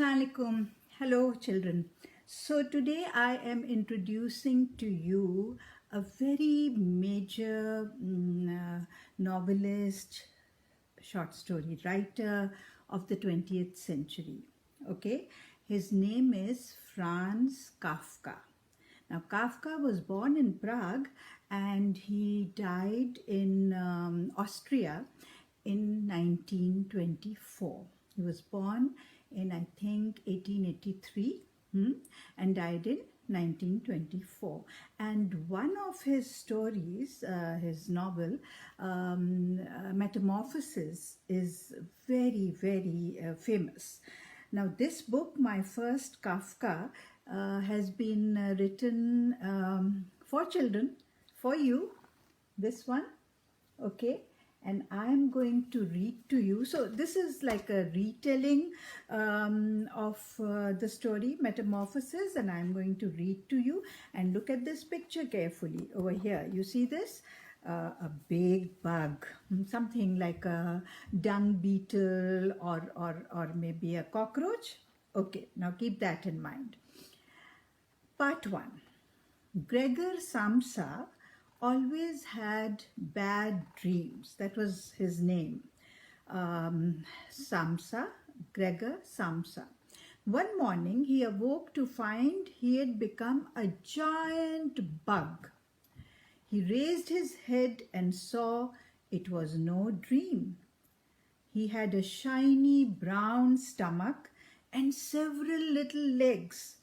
Assalamualaikum. Hello, children. So today I am introducing to you a very major novelist, short story writer of the 20th century. Okay, his name is Franz Kafka. Now, Kafka was born in Prague and he died in Austria in 1924. He was born in, I think, 1883 and died in 1924. And one of his stories, his novel, Metamorphosis, is very, very famous. Now, this book, My First Kafka, has been written for children, for you, this one, okay? And I'm going to read to you. So this is like a retelling of the story Metamorphosis, and I'm going to read to you. And look at this picture carefully over here. You see this? A big bug, something like a dung beetle or maybe a cockroach. Okay, now keep that in mind. Part 1. Gregor Samsa always had bad dreams. That was his name. Samsa, Gregor Samsa. One morning he awoke to find he had become a giant bug. He raised his head and saw it was no dream. He had a shiny brown stomach and several little legs.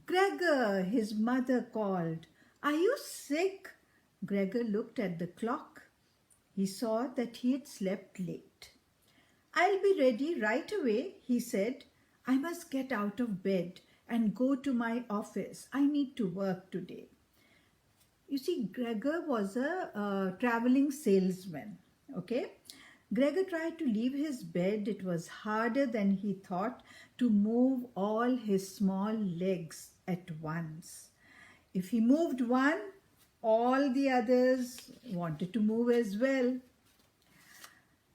"Gregor," his mother called, "are you sick?" Gregor looked at the clock. He saw that he had slept late. "I'll be ready right away," he said. "I must get out of bed and go to my office. I need to work today." You see, Gregor was a traveling salesman, okay? Gregor tried to leave his bed. It was harder than he thought to move all his small legs at once. If he moved one, all the others wanted to move as well.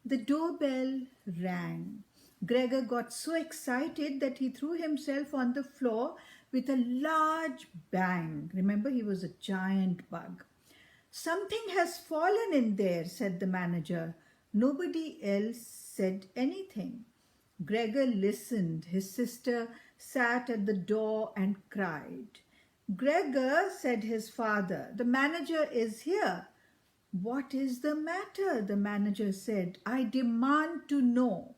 The doorbell rang. Gregor got so excited that he threw himself on the floor with a large bang. Remember, he was a giant bug. "Something has fallen in there," said the manager. Nobody else said anything. Gregor listened. His sister sat at the door and cried. "Gregor," said his father, "the manager is here." "What is the matter?" the manager said. "I demand to know.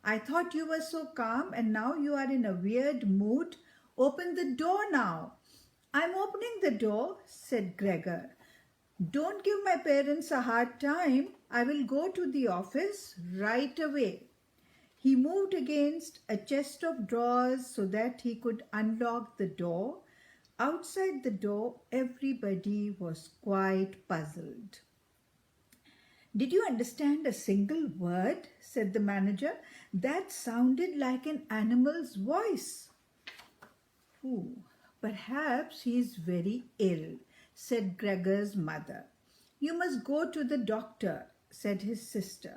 I thought you were so calm and now you are in a weird mood. Open the door now." "I'm opening the door," said Gregor. "Don't give my parents a hard time. I will go to the office right away." He moved against a chest of drawers so that he could unlock the door. Outside the door, everybody was quite puzzled. "Did you understand a single word?" said the manager. "That sounded like an animal's voice." "Ooh, perhaps he is very ill," said Gregor's mother. "You must go to the doctor," said his sister.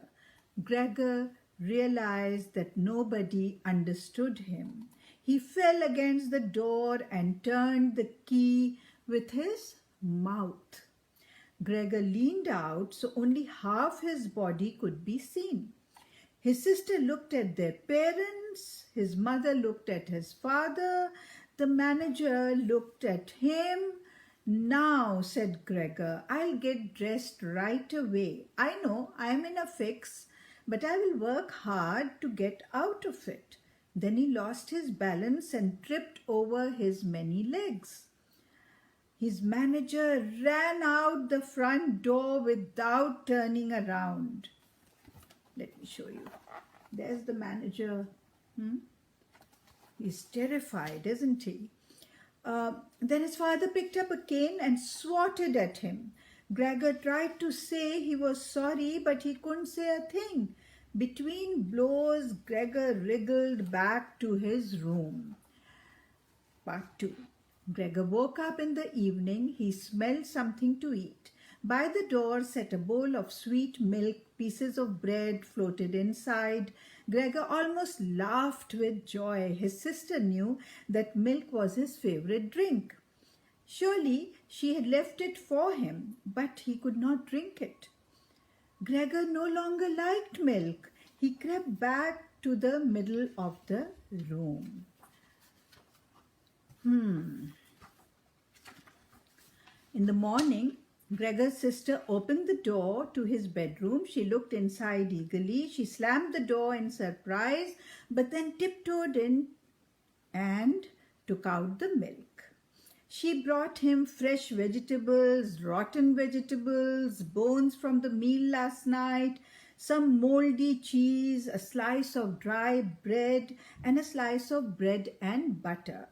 Gregor realized that nobody understood him. He fell against the door and turned the key with his mouth. Gregor leaned out so only half his body could be seen. His sister looked at their parents. His mother looked at his father. The manager looked at him. "Now," said Gregor, "I'll get dressed right away. I know I'm in a fix, but I will work hard to get out of it." Then he lost his balance and tripped over his many legs. His manager ran out the front door without turning around. Let me show you. There's the manager. He's terrified, isn't he? Then his father picked up a cane and swatted at him. Gregor tried to say he was sorry, but he couldn't say a thing. Between blows, Gregor wriggled back to his room. Part 2. Gregor woke up in the evening. He smelled something to eat. By the door sat a bowl of sweet milk. Pieces of bread floated inside. Gregor almost laughed with joy. His sister knew that milk was his favorite drink. Surely she had left it for him, but he could not drink it. Gregor no longer liked milk. He crept back to the middle of the room. In the morning, Gregor's sister opened the door to his bedroom. She looked inside eagerly. She slammed the door in surprise, but then tiptoed in and took out the milk. She brought him fresh vegetables, rotten vegetables, bones from the meal last night, some moldy cheese, a slice of dry bread, and a slice of bread and butter.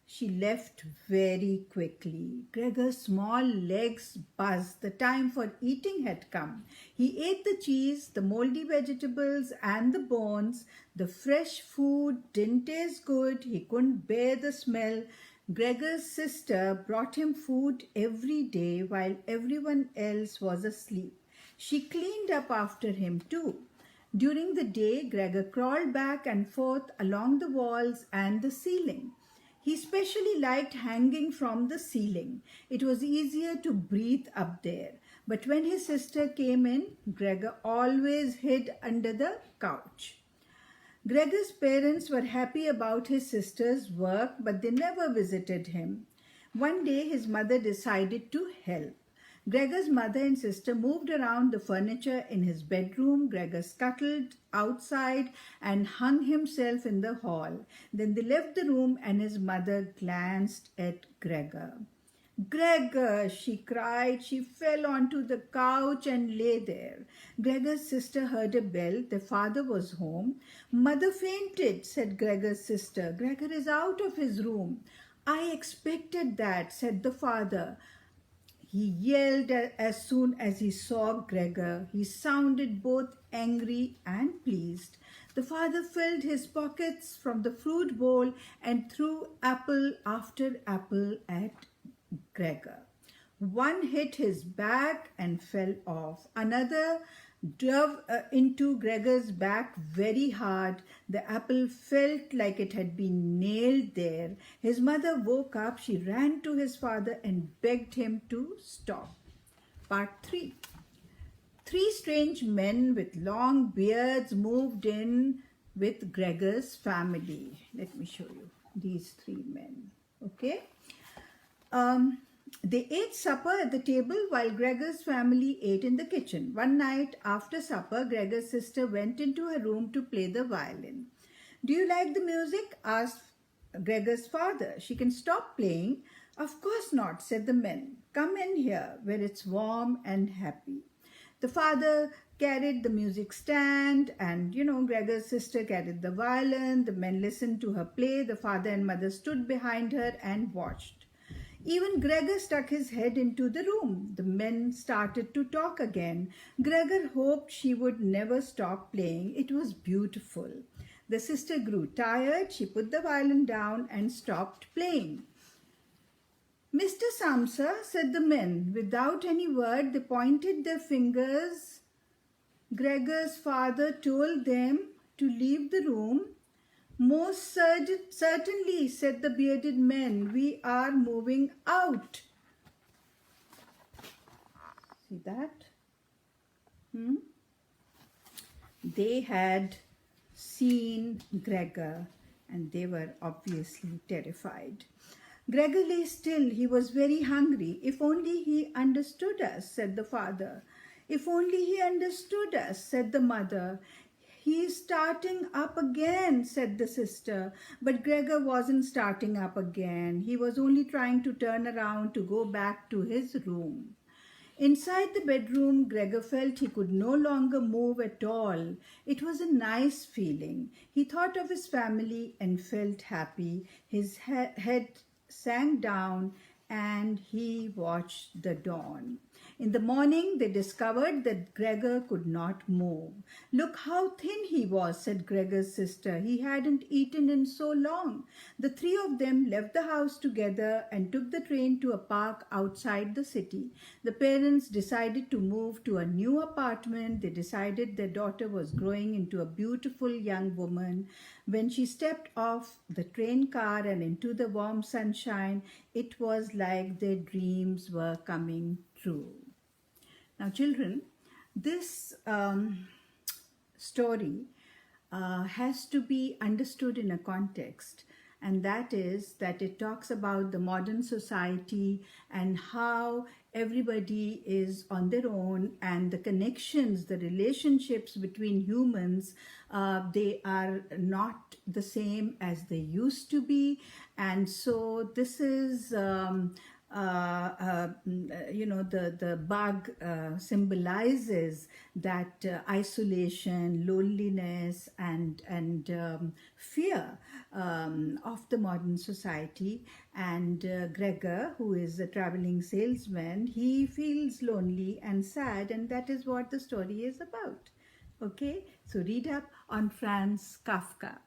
She left very quickly. Gregor's small legs buzzed. The time for eating had come. He ate the cheese, the moldy vegetables, and the bones. The fresh food didn't taste good. He couldn't bear the smell. Gregor's sister brought him food every day while everyone else was asleep. She cleaned up after him too. During the day, Gregor crawled back and forth along the walls and the ceiling. He especially liked hanging from the ceiling. It was easier to breathe up there. But when his sister came in, Gregor always hid under the couch. Gregor's parents were happy about his sister's work, but they never visited him. One day, his mother decided to help. Gregor's mother and sister moved around the furniture in his bedroom. Gregor scuttled outside and hung himself in the hall. Then they left the room and his mother glanced at Gregor. "Gregor," she cried. She fell onto the couch and lay there. Gregor's sister heard a bell. Their father was home. "Mother fainted," said Gregor's sister. "Gregor is out of his room." "I expected that," said the father. He yelled as soon as he saw Gregor. He sounded both angry and pleased. The father filled his pockets from the fruit bowl and threw apple after apple at Gregor. One hit his back and fell off. Another drove into Gregor's back very hard. The apple felt like it had been nailed there. His mother woke up. She ran to his father and begged him to stop. Part 3. 3 strange men with long beards moved in with Gregor's family. Let me show you these 3 men. Okay. They ate supper at the table while Gregor's family ate in the kitchen. One night after supper, Gregor's sister went into her room to play the violin. "Do you like the music?" asked Gregor's father. "She can stop playing." "Of course not," said the men. "Come in here where it's warm and happy." The father carried the music stand and, Gregor's sister carried the violin. The men listened to her play. The father and mother stood behind her and watched. Even Gregor stuck his head into the room. The men started to talk again. Gregor hoped she would never stop playing. It was beautiful. The sister grew tired. She put the violin down and stopped playing. "Mr. Samsa," said the men. Without any word, they pointed their fingers. Gregor's father told them to leave the room. "Most certainly," said the bearded men. "We are moving out." See that? They had seen Gregor and they were obviously terrified. Gregor lay still. He was very hungry. "If only he understood us," said the father. "If only he understood us," said the mother. "He's starting up again," said the sister. But Gregor wasn't starting up again. He was only trying to turn around to go back to his room. Inside the bedroom, Gregor felt he could no longer move at all. It was a nice feeling. He thought of his family and felt happy. His head sank down and he watched the dawn. In the morning, they discovered that Gregor could not move. "Look how thin he was," said Gregor's sister. "He hadn't eaten in so long." The three of them left the house together and took the train to a park outside the city. The parents decided to move to a new apartment. They decided their daughter was growing into a beautiful young woman. When she stepped off the train car and into the warm sunshine, it was like their dreams were coming true. Now, children, this story has to be understood in a context, and that is that it talks about the modern society and how everybody is on their own, and the connections, the relationships between humans, they are not the same as they used to be. And so this is the bug symbolizes that isolation, loneliness, and fear of the modern society. And Gregor, who is a traveling salesman, he feels lonely and sad, and that is what the story is about. Okay, so read up on Franz Kafka.